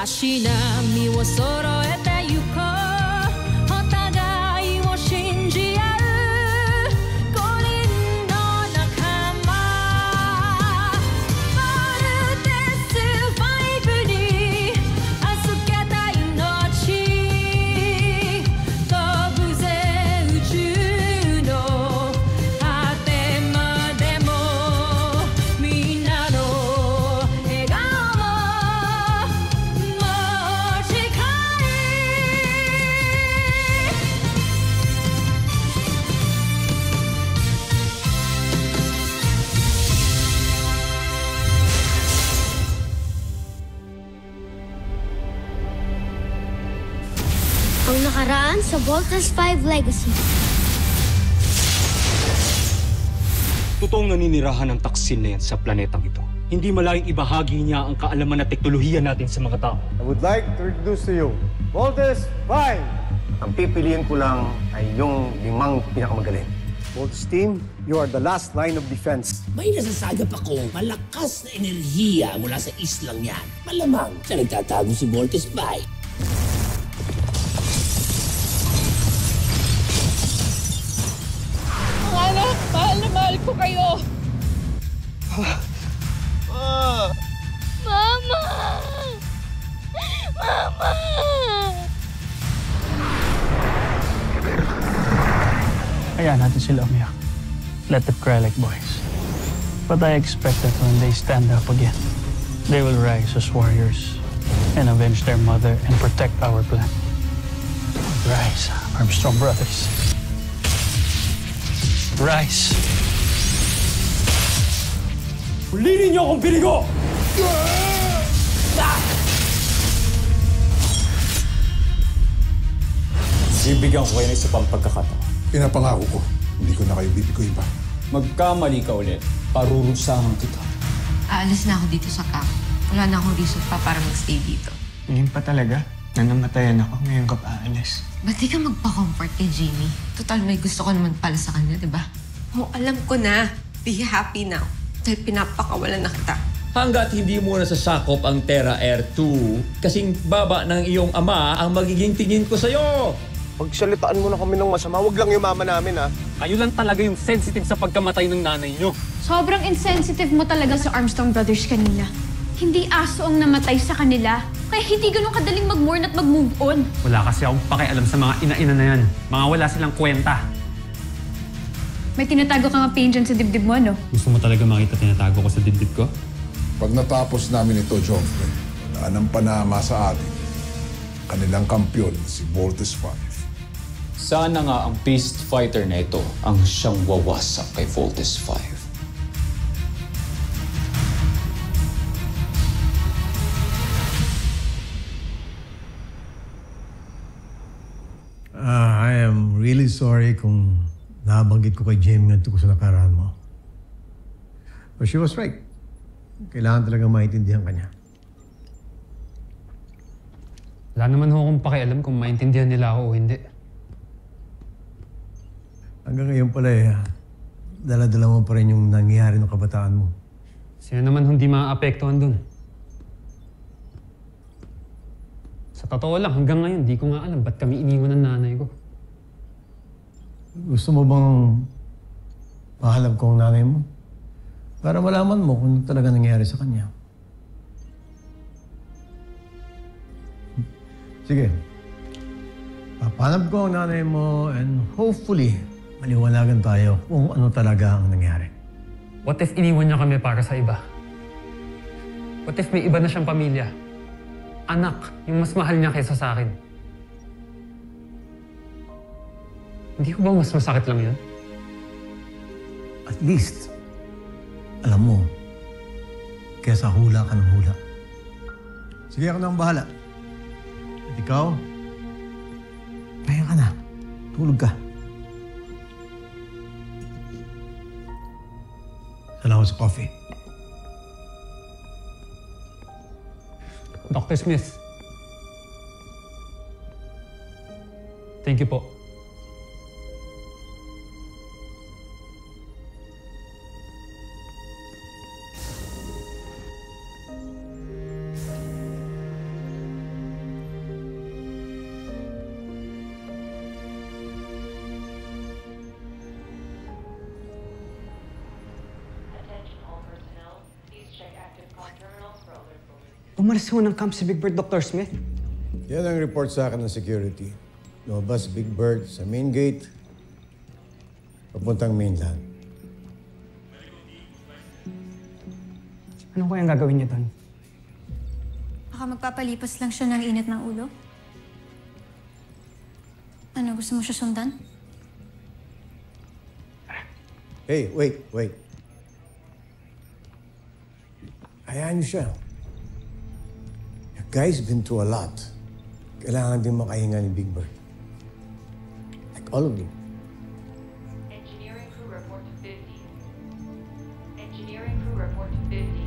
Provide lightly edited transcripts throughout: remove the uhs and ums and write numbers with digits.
足並みを揃えてゆこうお互いを信じ合う五輪の仲間ボルテス5に預けた命飛ぶぜ宇宙の果てまでもみんなの笑顔ang nakaraan sa Voltes 5 Legacy. Totoong naninirahan ng taksin na yan sa planetang ito. Hindi malayang ibahagi niya ang kaalaman at teknolohiya natin sa mga tao. I would like to introduce to you, Voltes 5! Ang pipiliin ko lang ay yung 5 pinakamagaling. Voltes team, you are the last line of defense. May nasasagap ako malakas na enerhiya mula sa islang yan. Malamang sa nagtatago si Voltes 5. Mga anak, mahal na mahal ko kayo. Mama! Mama! Kaya natin sila umiyak. Let them cry like boys. But I expect that when they stand up again, they will rise as warriors and avenge their mother and protect our planet. Rise, Armstrong brothers. Rise. Ulinin niyo akong pinigo! Bibigyan ko kayo ng isa pang pagkakataon. Pinapangako ko, hindi ko na kayo bibiguin pa. Magkamali ka ulit, parurusahan kita. Aalis na ako dito sa camp. Wala na akong reason pa para magstay dito. Ngayon pa talaga? Nanamatayan ako, ngayon ka pa aalis. Ba't di ka magpa-comfort kay Jamie? Total, may gusto ko naman pala sa kanya, di ba? Oh, alam ko na. Be happy now. Dahil pinapakawalan na kita. Hanggat hindi mo nasasakop ang Terra Air 2, kasing baba ng iyong ama ang magiging tingin ko sa'yo. Pagsalitaan mo na kami ng masama, wag lang yung mama namin, ha? Kayo lang talaga yung sensitive sa pagkamatay ng nanay niyo. Sobrang insensitive mo talaga sa Armstrong Brothers kanina. Hindi aso ang namatay sa kanila. Kaya hindi ganun kadaling mag-mourn at mag-move on. Wala kasi akong pakialam sa mga ina-ina na yan. Mga wala silang kwenta. May tinatago ka nga pain dyan sa dibdib mo, no? Gusto mo talaga makita tinatago ko sa dibdib ko? Pag natapos namin ito, Joffrey, wala nang panama sa atin. Kanilang kampyon, si Voltes 5. Sana nga ang beast fighter na ito ang siyang wawasak kay Voltes 5. I am really sorry kung nabanggit ko kay Jamie nga tungkol sa nakaraan mo. But she was right. Kailangan talaga maintindihan ka niya. Wala naman ho akong pakialam kung maintindihan nila ako o hindi. Hanggang ngayon pala dala-dala mo pa rin yung nangyayari ng kabataan mo. Sino naman hindi maaapektuhan dun? Sa totoo lang, hanggang ngayon, di ko nga alam ba't kami iniwan ng nanay ko. Gusto mo bang mahalap ko ang nanay mo? Para malaman mo kung talaga nangyayari sa kanya. Sige. Papanap ko ang nanay mo and hopefully, maliwanagan tayo kung ano talaga ang nangyari. What if iniwan niya kami para sa iba? What if may iba na siyang pamilya? Anak, yung mas mahal niya kaysa sa akin. Hindi ko ba mas masakit lang yun? At least, alam mo, kesa hula ka ng hula. Sige, ako na ang bahala. At ikaw, kaya ka na. Tulog ka. Salamat sa coffee. Dr. Smith. Thank you po. Umalis ho ng camp si Big Bird, Dr. Smith. Yan ang report sa akin ng security. Lumabas Big Bird sa main gate, papuntang mainland. Ano kayang gagawin niya doon? Baka magpapalipas lang siya ng init ng ulo? Ano, gusto mo siya sundan? Hey, wait. Hayaan niyo siya. The guy's been through a lot. Kailangan din makahinga ni Big Bird. Like all of you. Engineering crew report to 50. Engineering crew report to 50.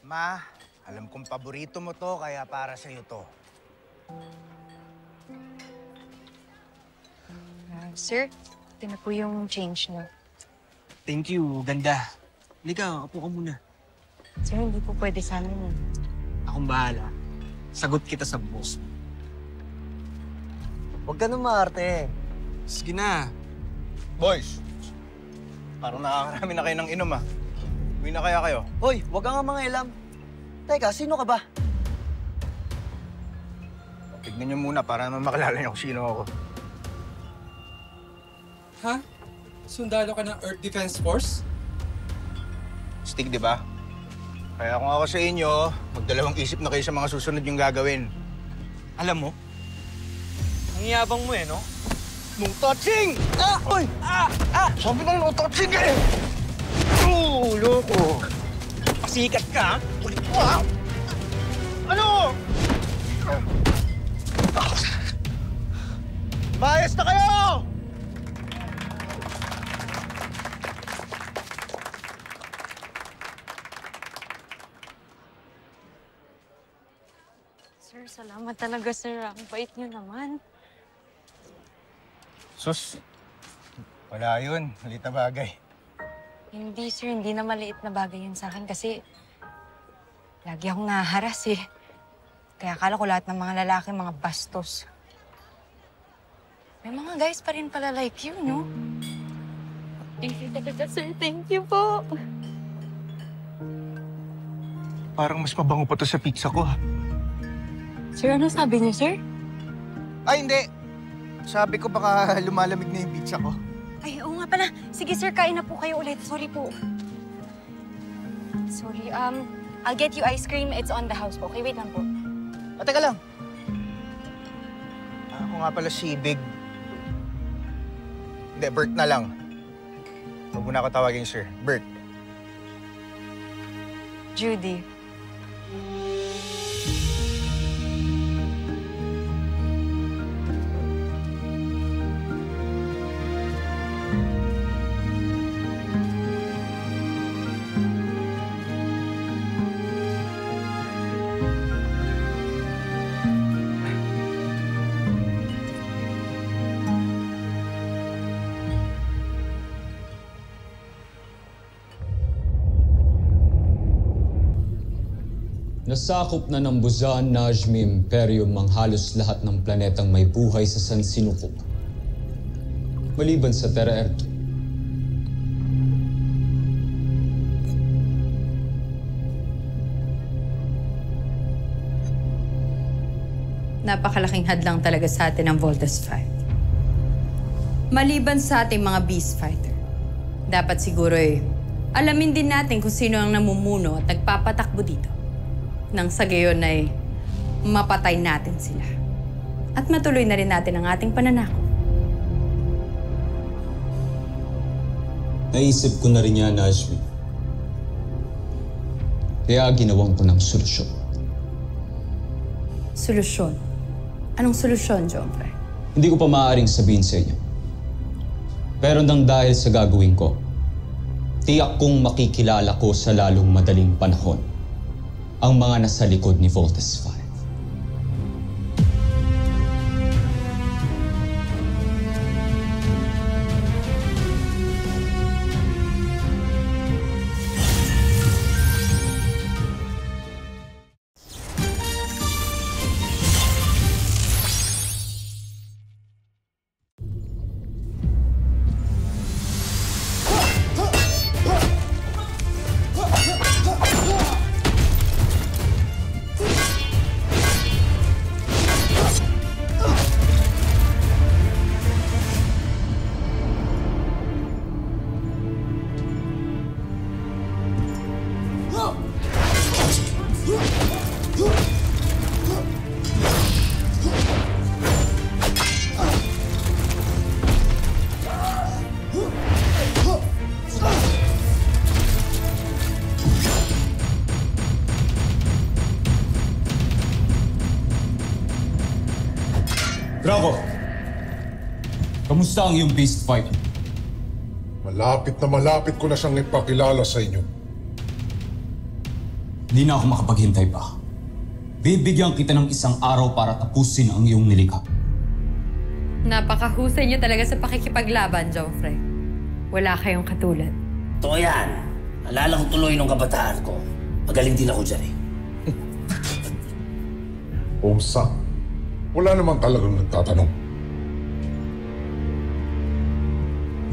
Ma, alam kong paborito mo to, kaya para sa'yo to. Sir, ito na po yung change niyo. Thank you, ganda. Halika, upo ka muna. Sir, hindi po pwede sa amin. Akong bahala. Sagot kita sa boss. Huwag ka na maarte. Sige na. Boys, parang nakakarami na kayo ng inom ah. Uwi na kaya kayo? Hoy, huwag ka nga mga ilam. Teka, sino ka ba? Tignan niyo muna para naman makilala niyo kung sino ako. Ha? Sundalo ka ng Earth Defense Force? Stig, di ba? Kaya kung ako sa inyo, magdalawang isip na kayo sa mga susunod yung gagawin. Alam mo, ang yabang mo no? No touching! Ah! Uy! Ah! Ah! Sabi na no touching eh! Loko! Pasikat ka, ulit mo Ano? Mayas na kayo! Sir, salamat talaga, sir. Ang bait niyo naman. Sus, wala yun. Malit na bagay. Hindi, sir. Hindi na maliit na bagay yun sa akin kasi lagi akong naharas eh. Kaya akala ko lahat ng mga lalaki, mga bastos. May mga guys pa rin pala like you, no? Thank you talaga, sir. Thank you po. Parang mas mabango pa to sa pizza ko. Sir, ano sabi niyo, sir? Ay, hindi. Sabi ko baka lumalamig na yung pizza ko. Ay, oo nga pala. Sige, sir, kain na po kayo ulit. Sorry po. Sorry, I'll get you ice cream. It's on the house po. Okay, wait lang po. Teka lang. Ako nga pala si Big. Hindi, Bert na lang. Huwag mo na ako tawagin, sir. Bert. Judy. Nasakop na ng Buzan Najmi Imperium ang halos lahat ng planetang may buhay sa San Sinukob. Maliban sa Terra Erto. Napakalaking hadlang talaga sa atin ang Voltes 5. Maliban sa ating mga Beast Fighter, dapat siguro alamin din natin kung sino ang namumuno at nagpapatakbo dito. Nang sa gayon ay mapatay natin sila. At matuloy na rin natin ang ating pananakot. Naisip ko na rin yan, Najmi. Kaya ginawan ko ng solusyon. Solusyon? Anong solusyon, Jomfre? Hindi ko pa maaaring sabihin sa inyo. Pero nang dahil sa gagawin ko, tiyak kong makikilala ko sa lalong madaling panahon ang mga nasa likod ni Voltes 5. Draco! Kamusta ang iyong beast fighter? Malapit ko na siyang ipakilala sa inyo. Hindi na ako makapaghintay pa. Bibigyan kita ng isang araw para tapusin ang iyong nilikha. Napakahusay niyo talaga sa pakikipaglaban, Joffrey. Wala kayong katulad. Totoo yan. Alala ko tuloy nung kabataan ko. Magaling din ako dyan eh. Umsa, wala naman talagang nagtatanong.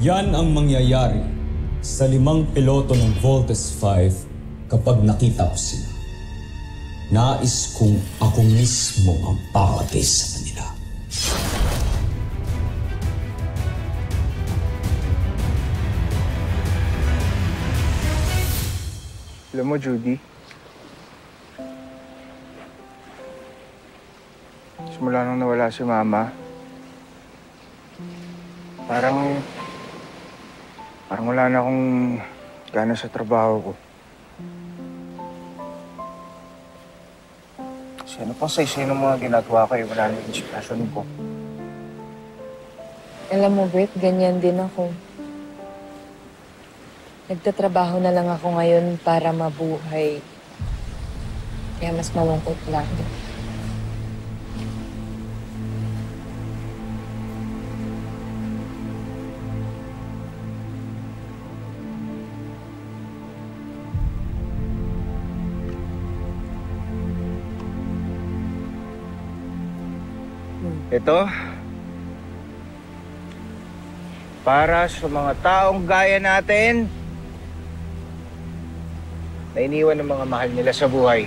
Yan ang mangyayari sa 5 piloto ng Voltes 5 kapag nakita ko sila. Nais kong ako mismo ang papatay sa kanila. Alam mo, Judy, simula nung nawala si Mama, parang wala na akong gana sa trabaho ko. Kasi ano pa sa ng mga ginagawa ko, wala na yung inspirasyon ko. Alam mo, Bert, ganyan din ako. Nagtatrabaho na lang ako ngayon para mabuhay. Kaya mas malungkot lang. Ito, para sa mga taong gaya natin na iniwan ng mga mahal nila sa buhay.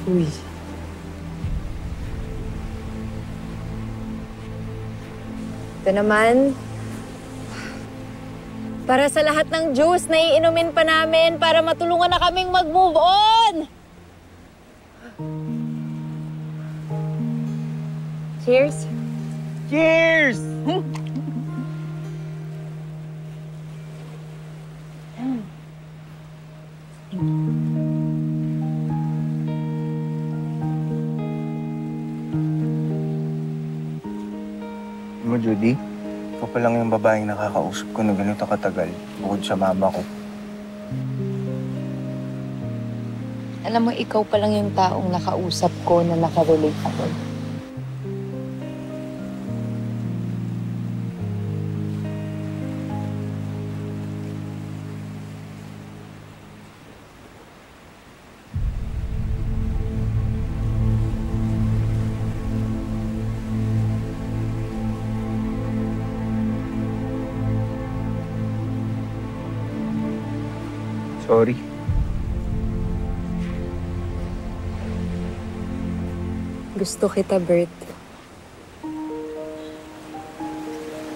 Uy. Ito naman, para sa lahat ng juice na iinumin pa namin para matulungan na kaming mag-move on! Cheers! Cheers! Mo, Judy, ikaw pa lang yung babaeng nakakausap ko na ganito katagal, bukod sa mama ko. Alam mo, ikaw pa lang yung taong nakausap ko na nakarelate ako. Sorry. Gusto kita, Bert.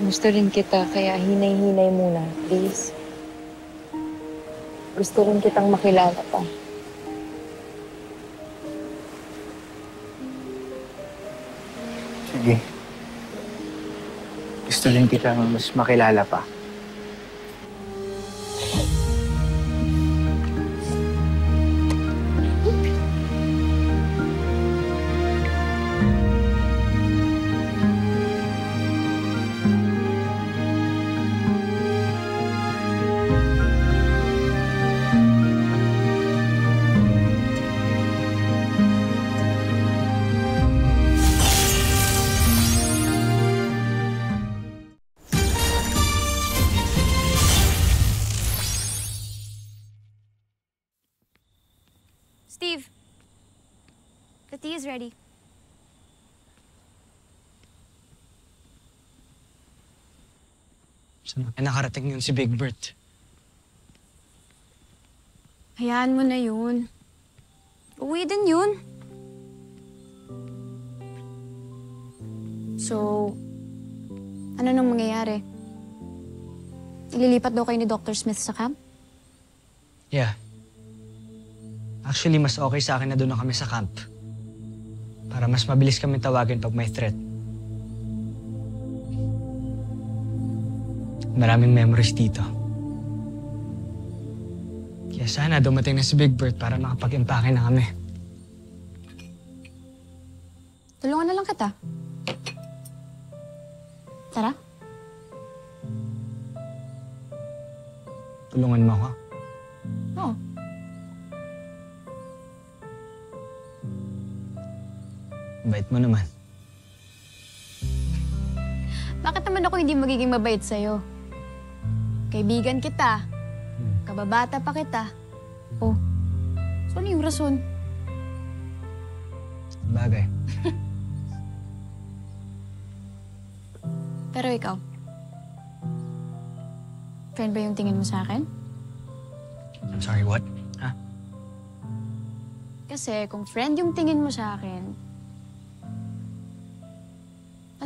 Gusto rin kita, kaya hinay-hinay muna, please. Gusto rin kitang makilala pa. Sige. Gusto rin kitang mas makilala pa. Steve, the tea is ready. Saan nakarating yun si Big Bert? Hayaan mo na yun. Uwi din yun. So, ano nang mangyayari? Ililipat daw kayo ni Dr. Smith sa camp? Yeah. Actually, mas okay sa akin na doon na kami sa camp. Para mas mabilis kami tawagin pag may threat. Maraming memories dito. Kaya sana dumating na si Big Bert para makapag-impake na kami. Tulungan na lang kita. Tara. Tulungan mo ako. Oo. Bait mo naman. Bakit naman ako hindi magiging mabait sa'yo? Kaibigan kita. Kababata pa kita. Oh, so ano yung rason? Bagay. Pero ikaw, friend ba yung tingin mo sa akin? I'm sorry, what? Ha? Kasi kung friend yung tingin mo sa akin,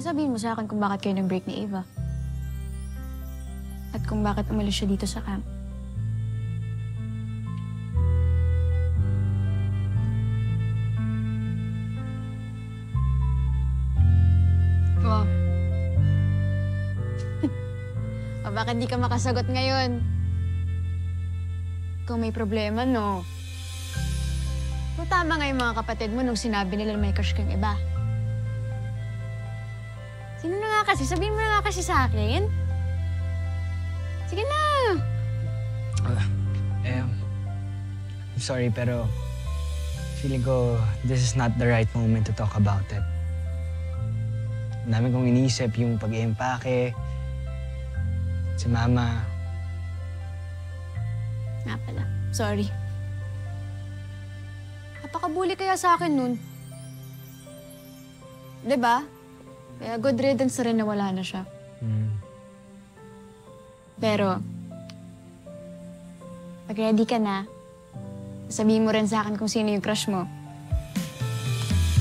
sabihin mo sa akin kung bakit kayo nag-break ni Ava. At kung bakit umalis siya dito sa camp. Wow. O bakit di ka makasagot ngayon? Kung may problema, no? O tama nga yung mga kapatid mo nung sinabi nila na may crush kang iba. Sino na nga kasi? Sabihin mo na nga kasi sa akin. Sige na. I'm sorry, pero feeling ko this is not the right moment to talk about it. Ang dami kong iniisip yung pag-iimpake, si Mama. Nga pala. Sorry. Napakabuli kaya sa akin nun. Diba? Kaya good riddance rin na wala na siya. Pero, pag ready ka na, sabihin mo rin sa akin kung sino yung crush mo.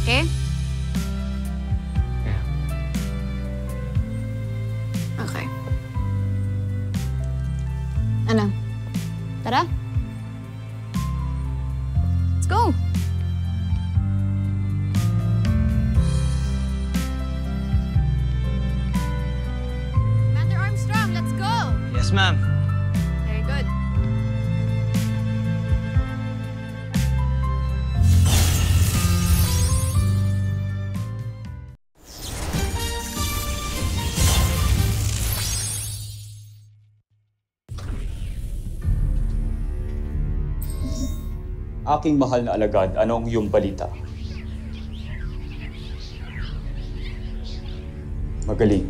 Okay? Okay. Ano? Tara? Let's go! Commander Armstrong, let's go! Yes, ma'am. Very good. Aking mahal na alagad, ano ang iyong balita? Magaling.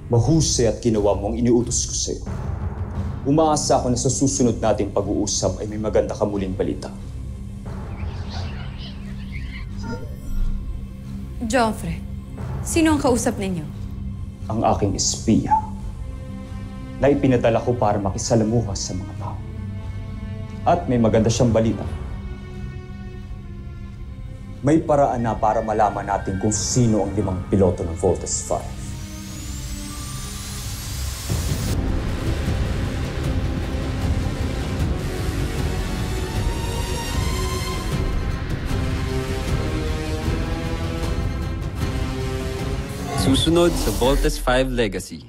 Mahusay at ginawa mo ang iniutos ko sa'yo. Umaasa ako na sa susunod nating pag-uusap ay may maganda ka muling balita. Joffrey, sino ang kausap ninyo? Ang aking espiya na ipinadala ko para makisalamuha sa mga tao. At may maganda siyang balita. May paraan na para malaman natin kung sino ang 5 piloto ng Voltes 5. Susunod sa Voltes 5 Legacy.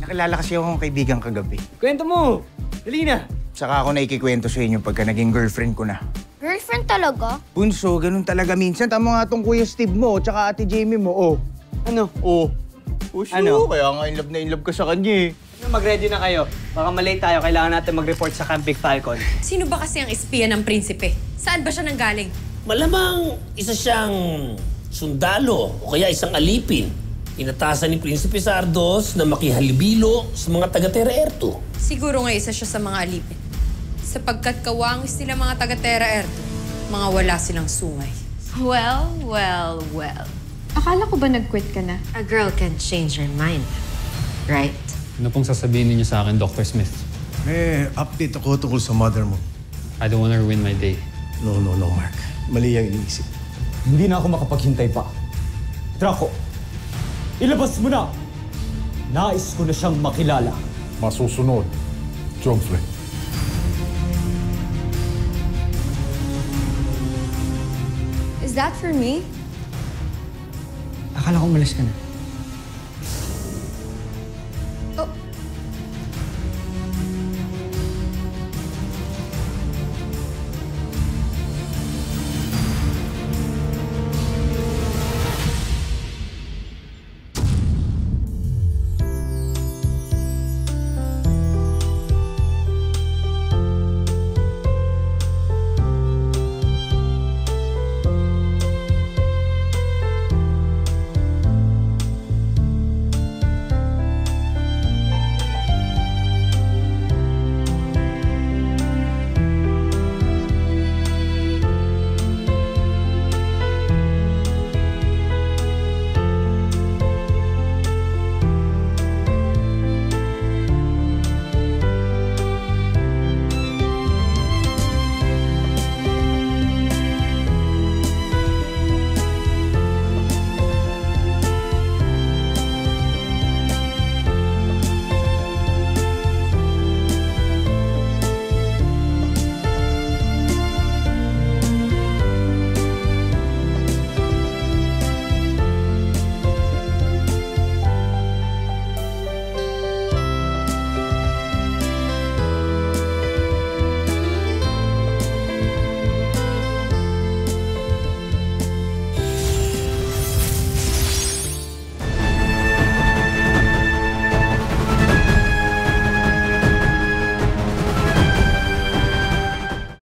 Nakilala kasi akong kaibigan kagabi. Kwento mo! Dali na! Saka ako na ikikwento sa inyo pagka naging girlfriend ko na. Girlfriend talaga? Bunso, ganun talaga minsan. Tama nga tong Kuya Steve mo, tsaka Ate Jamie mo. Oh. Ano? Oh. Push Ano? Kaya nga in love ka sa kanya eh. Mag-ready na kayo. Baka malate tayo. Kailangan natin mag-report sa Camp Big Falcon. Sino ba kasi ang espiya ng prinsipe? Saan ba siya nanggaling? Malamang isa siyang sundalo o kaya isang alipin. Inatasan ni Prinsipe Sardos na makihalibilo sa mga taga-Terra Erto. Siguro nga isa siya sa mga alipin. Sapagkat kawangis nila mga taga-Terra Erto, mga wala silang sungay. Well. Akala ko ba nag-quit ka na? A girl can change her mind, right? Ano pong sasabihin ninyo sa akin, Dr. Smith? May update ako tungkol sa mother mo. I don't wanna ruin my day. No, Mark. Mali ang iniisip. Hindi na ako makapaghintay pa. Draco, ilabas mo na! Nais ko na siyang makilala. Masusunod, Joffrey. Is that for me? Akala ko umalis ka na.